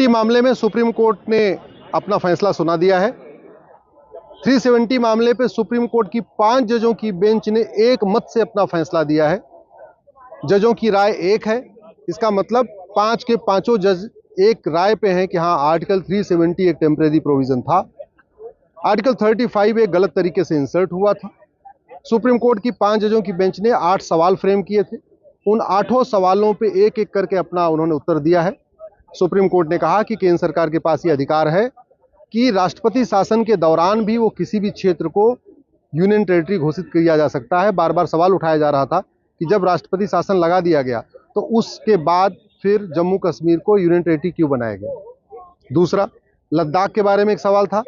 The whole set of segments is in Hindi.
370 मामले में सुप्रीम कोर्ट ने अपना फैसला सुना दिया है। 370 मामले पे सुप्रीम कोर्ट की 5 जजों की बेंच ने एक मत से अपना फैसला दिया है। जजों की राय एक है, इसका मतलब 5 के पांचों जज एक राय पे हैं कि हाँ, आर्टिकल 370 एक टेम्परेरी प्रोविजन था, आर्टिकल 35 एक गलत तरीके से इंसर्ट हुआ था। सुप्रीम कोर्ट की 5 जजों की बेंच ने 8 सवाल फ्रेम किए थे। उन 8 सवालों पे एक एक करके अपना उन्होंने उत्तर दिया है। सुप्रीम कोर्ट ने कहा कि केंद्र सरकार के पास ये अधिकार है कि राष्ट्रपति शासन के दौरान भी वो किसी भी क्षेत्र को यूनियन टेरिटरी घोषित किया जा सकता है। बार बार सवाल उठाया जा रहा था कि जब राष्ट्रपति शासन लगा दिया गया तो उसके बाद फिर जम्मू कश्मीर को यूनियन टेरिटरी क्यों बनाया गया। दूसरा, लद्दाख के बारे में एक सवाल था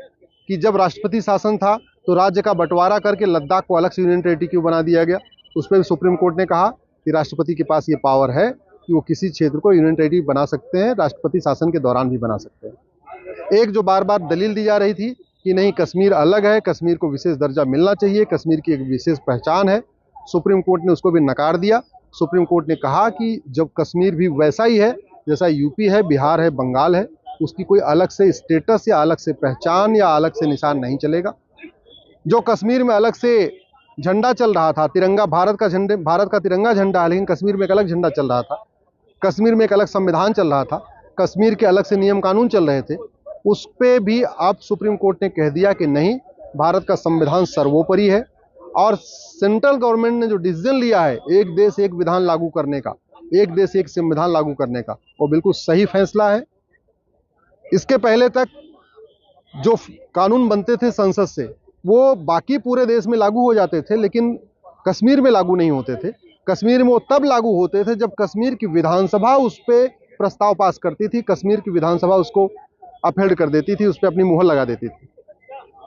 कि जब राष्ट्रपति शासन था तो राज्य का बंटवारा करके लद्दाख को अलग से यूनियन टेरिटरी क्यों बना दिया गया। उस पर भी सुप्रीम कोर्ट ने कहा कि राष्ट्रपति के पास ये पावर है कि वो किसी क्षेत्र को यूनियन टेरिटरी बना सकते हैं, राष्ट्रपति शासन के दौरान भी बना सकते हैं। एक जो बार बार दलील दी जा रही थी कि नहीं, कश्मीर अलग है, कश्मीर को विशेष दर्जा मिलना चाहिए, कश्मीर की एक विशेष पहचान है, सुप्रीम कोर्ट ने उसको भी नकार दिया। सुप्रीम कोर्ट ने कहा कि जब कश्मीर भी वैसा ही है जैसा यूपी है, बिहार है, बंगाल है, उसकी कोई अलग से स्टेटस या अलग से पहचान या अलग से निशान नहीं चलेगा। जो कश्मीर में अलग से झंडा चल रहा था, तिरंगा, भारत का तिरंगा झंडा है, लेकिन कश्मीर में एक अलग झंडा चल रहा था, कश्मीर में एक अलग संविधान चल रहा था, कश्मीर के अलग से नियम कानून चल रहे थे, उस पे भी अब सुप्रीम कोर्ट ने कह दिया कि नहीं, भारत का संविधान सर्वोपरि है। और सेंट्रल गवर्नमेंट ने जो डिसीजन लिया है एक देश एक विधान लागू करने का, एक देश एक संविधान लागू करने का, वो बिल्कुल सही फैसला है। इसके पहले तक जो कानून बनते थे संसद से वो बाकी पूरे देश में लागू हो जाते थे, लेकिन कश्मीर में लागू नहीं होते थे। कश्मीर में वो तब लागू होते थे जब कश्मीर की विधानसभा उस पर प्रस्ताव पास करती थी, कश्मीर की विधानसभा उसको अपहेड कर देती थी, उस पर अपनी मुहर लगा देती थी।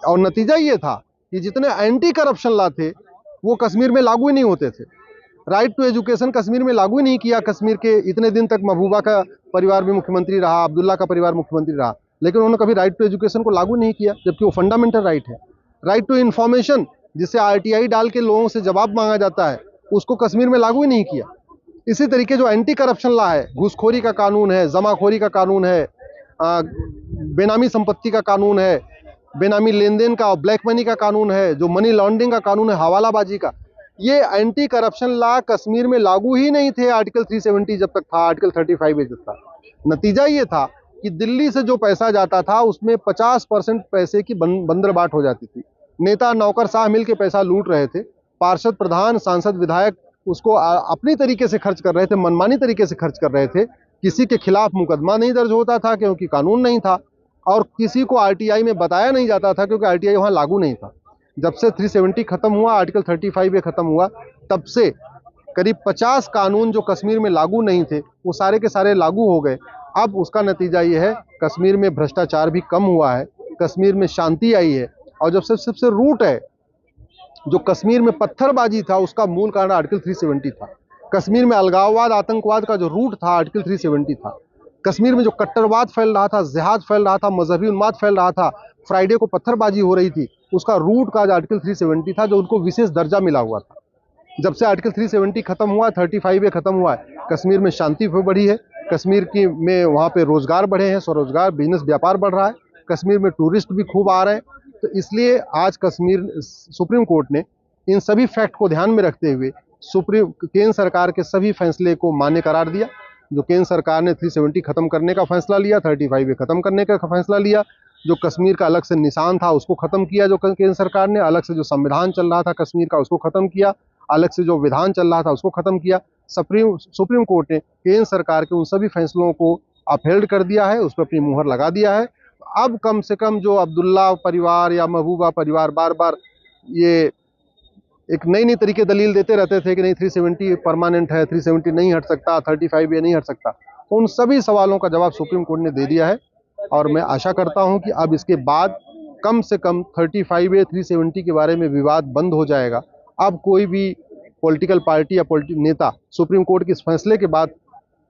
और नतीजा ये था कि जितने एंटी करप्शन लॉ थे वो कश्मीर में लागू ही नहीं होते थे। राइट टू एजुकेशन कश्मीर में लागू ही नहीं किया। कश्मीर के इतने दिन तक महबूबा का परिवार भी मुख्यमंत्री रहा, अब्दुल्ला का परिवार मुख्यमंत्री रहा, लेकिन उन्होंने कभी राइट टू एजुकेशन को लागू नहीं किया, जबकि वो फंडामेंटल राइट है। राइट टू इन्फॉर्मेशन, जिसे आरटीआई डाल के लोगों से जवाब मांगा जाता है, उसको कश्मीर में लागू ही नहीं किया। इसी तरीके जो एंटी करप्शन लॉ है, घूसखोरी का कानून है, जमाखोरी का कानून है, बेनामी संपत्ति का कानून है, बेनामी लेन देन का और ब्लैक मनी का कानून है, जो मनी लॉन्ड्रिंग का कानून है, हवालाबाजी का, ये एंटी करप्शन लॉ कश्मीर में लागू ही नहीं थे आर्टिकल 370 जब तक था, आर्टिकल 35 जब था। नतीजा ये था कि दिल्ली से जो पैसा जाता था उसमें 50% पैसे की बंदरबाट हो जाती थी। नेता नौकरशाह मिल के पैसा लूट रहे थे, पार्षद, प्रधान, सांसद, विधायक उसको अपनी तरीके से खर्च कर रहे थे, मनमानी तरीके से खर्च कर रहे थे। किसी के खिलाफ मुकदमा नहीं दर्ज होता था क्योंकि कानून नहीं था, और किसी को आरटीआई में बताया नहीं जाता था क्योंकि आरटीआई वहां लागू नहीं था। जब से 370 खत्म हुआ, आर्टिकल 35 खत्म हुआ, तब से करीब 50 कानून जो कश्मीर में लागू नहीं थे वो सारे के सारे लागू हो गए। अब उसका नतीजा ये है, कश्मीर में भ्रष्टाचार भी कम हुआ है, कश्मीर में शांति आई है। और जब सबसे रूट है, जो कश्मीर में पत्थरबाजी था उसका मूल कारण आर्टिकल 370 था। कश्मीर में अलगाववाद, आतंकवाद का जो रूट था आर्टिकल 370 था। कश्मीर में जो कट्टरवाद फैल रहा था, जिहाद फैल रहा था, मजहबी उन्माद फैल रहा था, फ्राइडे को पत्थरबाजी हो रही थी, उसका रूट का आर्टिकल 370 था, जो उनको विशेष दर्जा मिला हुआ था। जब से आर्टिकल 370 खत्म हुआ, 35 खत्म हुआ है, कश्मीर में शांति बढ़ी है, कश्मीर की में वहाँ पे रोजगार बढ़े हैं, स्वरोजगार, बिजनेस, व्यापार बढ़ रहा है, कश्मीर में टूरिस्ट भी खूब आ रहे हैं। तो इसलिए आज सुप्रीम कोर्ट ने इन सभी फैक्ट को ध्यान में रखते हुए केंद्र सरकार के सभी फैसले को मान्य करार दिया। जो केंद्र सरकार ने 370 खत्म करने का फैसला लिया, 35 खत्म करने का फैसला लिया, जो कश्मीर का अलग से निशान था उसको खत्म किया, जो केंद्र सरकार ने अलग से जो संविधान चल रहा था कश्मीर का उसको खत्म किया, अलग से जो विधान चल रहा था उसको खत्म किया। सुप्रीम कोर्ट ने केंद्र सरकार के उन सभी फैसलों को अपहेल्ड कर दिया है, उस पर अपनी मुहर लगा दिया है। अब कम से कम जो अब्दुल्ला परिवार या महबूबा परिवार बार बार ये एक नई तरीके दलील देते रहते थे कि नहीं 370 परमानेंट है, 370 नहीं हट सकता, 35 ये नहीं हट सकता, तो उन सभी सवालों का जवाब सुप्रीम कोर्ट ने दे दिया है। और मैं आशा करता हूं कि अब इसके बाद कम से कम 35 370 के बारे में विवाद बंद हो जाएगा। अब कोई भी पॉलिटिकल पार्टी या नेता सुप्रीम कोर्ट के इस फैसले के बाद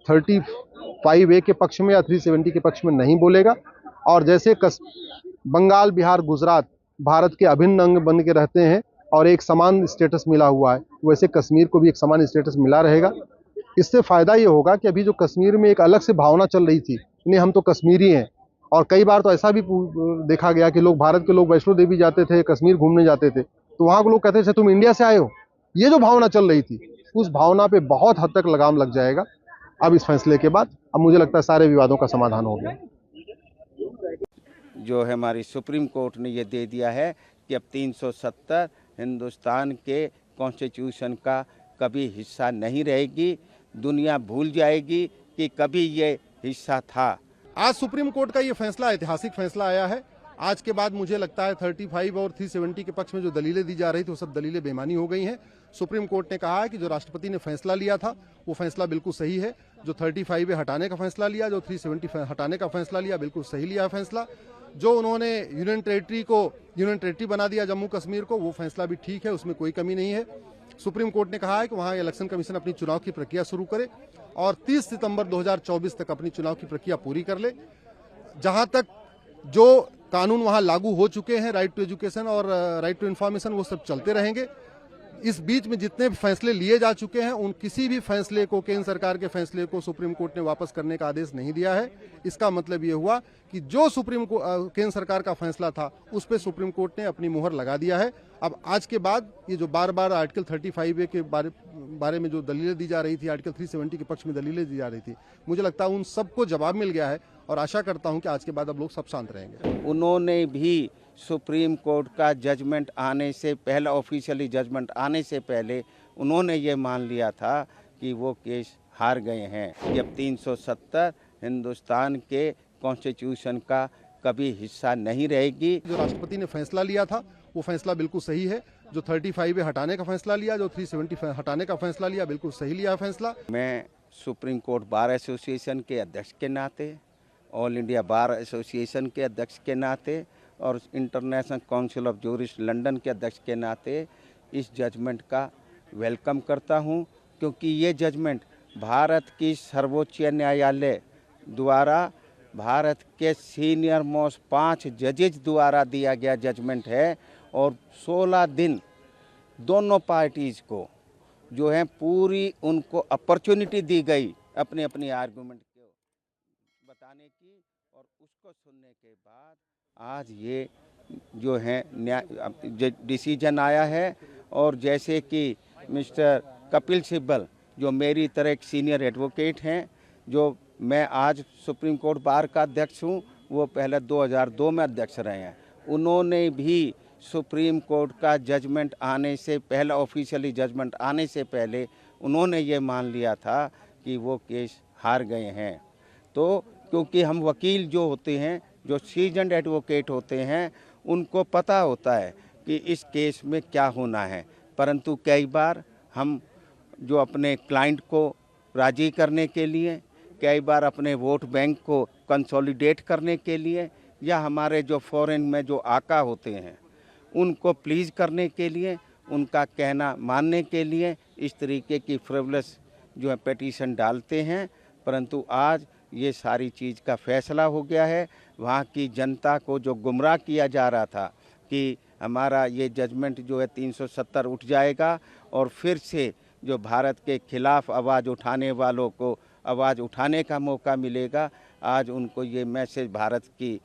35 के पक्ष में या 370 के पक्ष में नहीं बोलेगा। और जैसे बंगाल, बिहार, गुजरात भारत के अभिन्न अंग बन के रहते हैं और एक समान स्टेटस मिला हुआ है, वैसे कश्मीर को भी एक समान स्टेटस मिला रहेगा। इससे फायदा ये होगा कि अभी जो कश्मीर में एक अलग से भावना चल रही थी नहीं हम तो कश्मीरी हैं। और कई बार तो ऐसा भी देखा गया कि लोग, भारत के लोग वैष्णो देवी जाते थे, कश्मीर घूमने जाते थे, तो वहां के लोग कहते थे तुम इंडिया से आए हो। ये जो भावना चल रही थी, उस भावना पे बहुत हद तक लगाम लग जाएगा अब इस फैसले के बाद। अब मुझे लगता है सारे विवादों का समाधान हो गया। जो है हमारी सुप्रीम कोर्ट ने ये दे दिया है कि अब 370 हिंदुस्तान के कॉन्स्टिट्यूशन का कभी हिस्सा नहीं रहेगी। दुनिया भूल जाएगी कि कभी ये हिस्सा था। आज सुप्रीम कोर्ट का ये फैसला ऐतिहासिक फैसला आया है। आज के बाद मुझे लगता है 35 और 370 के पक्ष में जो दलीलें दी जा रही थी वो सब दलीलें बेमानी हो गई हैं। सुप्रीम कोर्ट ने कहा है कि जो राष्ट्रपति ने फैसला लिया था वो फैसला बिल्कुल सही है। जो 35 हटाने का फैसला लिया, जो 370 हटाने का फैसला लिया, बिल्कुल सही लिया फैसला। जो उन्होंने यूनियन टेरिटरी बना दिया जम्मू कश्मीर को, वो फैसला भी ठीक है, उसमें कोई कमी नहीं है। सुप्रीम कोर्ट ने कहा है कि वहां इलेक्शन कमीशन अपनी चुनाव की प्रक्रिया शुरू करे और 30 सितंबर 2024 तक अपनी चुनाव की प्रक्रिया पूरी कर ले। जहां तक जो कानून वहां लागू हो चुके हैं, राइट टू एजुकेशन और राइट टू इन्फॉर्मेशन, वो सब चलते रहेंगे। इस बीच में जितने भी फैसले लिए जा चुके हैं, उन किसी भी फैसले को, केंद्र सरकार के फैसले को सुप्रीम कोर्ट ने वापस करने का आदेश नहीं दिया है। इसका मतलब ये हुआ कि जो केंद्र सरकार का फैसला था उस पर सुप्रीम कोर्ट ने अपनी मुहर लगा दिया है। अब आज के बाद ये जो बार बार आर्टिकल 35A के बारे में जो दलीलें दी जा रही थी, आर्टिकल 370 के पक्ष में दलीलें दी जा रही थी, मुझे लगता है उन सबको जवाब मिल गया है और आशा करता हूं कि आज के बाद अब लोग सब शांत रहेंगे। उन्होंने भी सुप्रीम कोर्ट का जजमेंट आने से पहले, ऑफिशियली जजमेंट आने से पहले उन्होंने ये मान लिया था कि वो केस हार गए हैं। कि अब 370 हिंदुस्तान के कॉन्स्टिट्यूशन का कभी हिस्सा नहीं रहेगी। जो राष्ट्रपति ने फैसला लिया था वो फैसला बिल्कुल सही है। जो 35A हटाने का फैसला लिया, जो 370 हटाने का फैसला लिया, बिल्कुल सही लिया फैसला। मैं सुप्रीम कोर्ट बार एसोसिएशन के अध्यक्ष के नाते, ऑल इंडिया बार एसोसिएशन के अध्यक्ष के नाते और international council of jurist London के अध्यक्ष के नाते इस जजमेंट का वेलकम करता हूं, क्योंकि ये जजमेंट भारत की सर्वोच्च न्यायालय द्वारा, भारत के सीनियर मोस्ट 5 जजेज द्वारा दिया गया जजमेंट है। और 16 दिन दोनों पार्टीज़ को जो है पूरी उनको अपॉर्चुनिटी दी गई अपने अपनी आर्गूमेंट को बताने की, और उसको सुनने के बाद आज ये जो है डिसीजन आया है। और जैसे कि मिस्टर कपिल सिब्बल, जो मेरी तरह एक सीनियर एडवोकेट हैं, जो मैं आज सुप्रीम कोर्ट बार का अध्यक्ष हूँ, वो पहले 2002 में अध्यक्ष रहे हैं। उन्होंने भी सुप्रीम कोर्ट का जजमेंट आने से पहले, ऑफिशियली जजमेंट आने से पहले उन्होंने ये मान लिया था कि वो केस हार गए हैं। तो क्योंकि हम वकील जो होते हैं, जो सीजन्ड एडवोकेट होते हैं, उनको पता होता है कि इस केस में क्या होना है, परंतु कई बार हम जो अपने क्लाइंट को राजी करने के लिए, कई बार अपने वोट बैंक को कंसोलिडेट करने के लिए, या हमारे जो फॉरेन में जो आका होते हैं उनको प्लीज़ करने के लिए, उनका कहना मानने के लिए इस तरीके की फ्रिवलेस जो है पिटीशन डालते हैं। परंतु आज ये सारी चीज़ का फैसला हो गया है। वहाँ की जनता को जो गुमराह किया जा रहा था कि हमारा ये जजमेंट जो है 370 उठ जाएगा और फिर से जो भारत के खिलाफ आवाज़ उठाने वालों को आवाज़ उठाने का मौका मिलेगा, आज उनको ये मैसेज भारत की